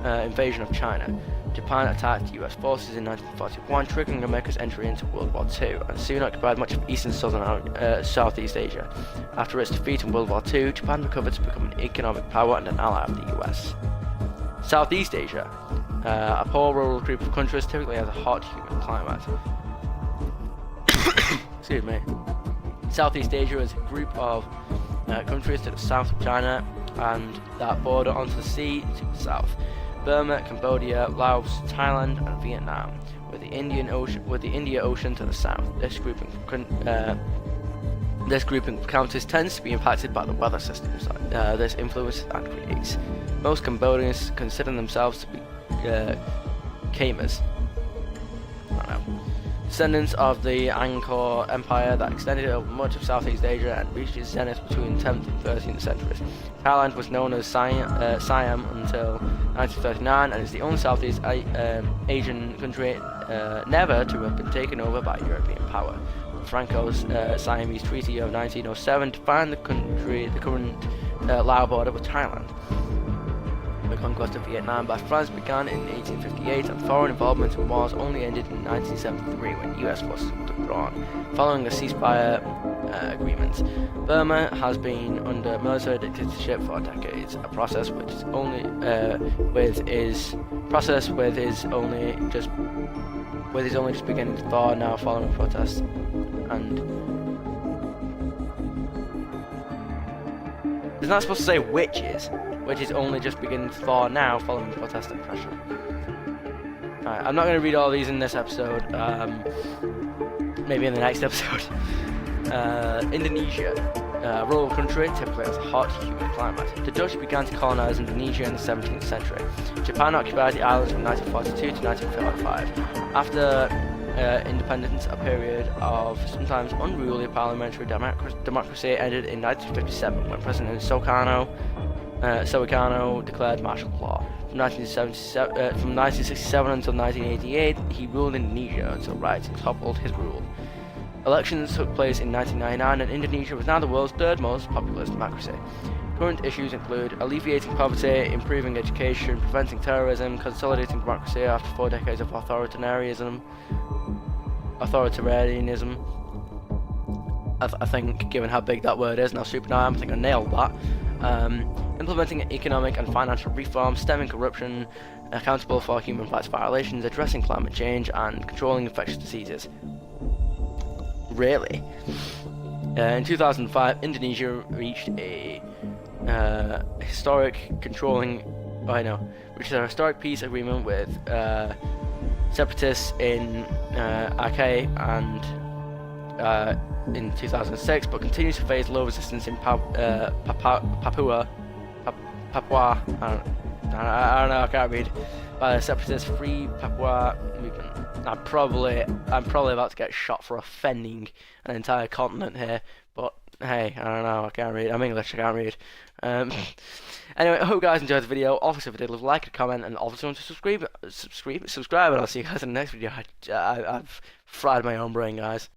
invasion of China. Japan attacked US forces in 1941, triggering America's entry into World War II, and soon occupied much of East and Southeast Asia. After its defeat in World War II, Japan recovered to become an economic power and an ally of the US. Southeast Asia, a poor rural group of countries, typically has a hot, humid climate. Excuse me. Southeast Asia is a group of countries to the south of China and that border onto the sea to the south. Burma, Cambodia, Laos, Thailand, and Vietnam, with the Indian Ocean to the south. This grouping of countries tends to be impacted by the weather systems this influences and creates. Most Cambodians consider themselves to be Khmers. Descendants of the Angkor Empire that extended over much of Southeast Asia and reached its zenith between 10th and 13th centuries. Thailand was known as Siam until 1939 and is the only Southeast Asian country never to have been taken over by European power. Franco's Siamese Treaty of 1907 defined the current Lao border with Thailand. The conquest of Vietnam by France began in 1858 and foreign involvement in wars only ended in 1973 when US forces were withdrawn, following the ceasefire agreements. Burma has been under military dictatorship for decades, a process which is only just beginning to thaw now following protests and it's not supposed to say which is only just beginning to thaw now following protest and pressure. Alright, I'm not going to read all these in this episode, maybe in the next episode. Indonesia, a rural country, typically has a hot, humid climate. The Dutch began to colonize Indonesia in the 17th century. Japan occupied the islands from 1942 to 1945. After independence, a period of sometimes unruly parliamentary democracy ended in 1957 when President Sukarno declared martial law. From 1967 until 1988, he ruled Indonesia until riots toppled his rule. Elections took place in 1999 and Indonesia was now the world's third most populous democracy. Current issues include alleviating poverty, improving education, preventing terrorism, consolidating democracy after 4 decades of authoritarianism, authoritarianism. I think, given how big that word is and how stupid I am, I think I nailed that. Implementing economic and financial reforms, stemming corruption, accountable for human rights violations, addressing climate change, and controlling infectious diseases. Really? In 2005, Indonesia reached a historic peace agreement with separatists in Aceh and in 2006, but continues to face low resistance in Papua. I don't know, I can't read. By the separatist Free Papua movement. I'm probably about to get shot for offending an entire continent here, but hey, I don't know, I can't read. I'm English, I can't read. Anyway, I hope you guys enjoyed the video. Obviously, if you did, leave a like, a comment, and obviously want to subscribe, and I'll see you guys in the next video. I've fried my own brain, guys.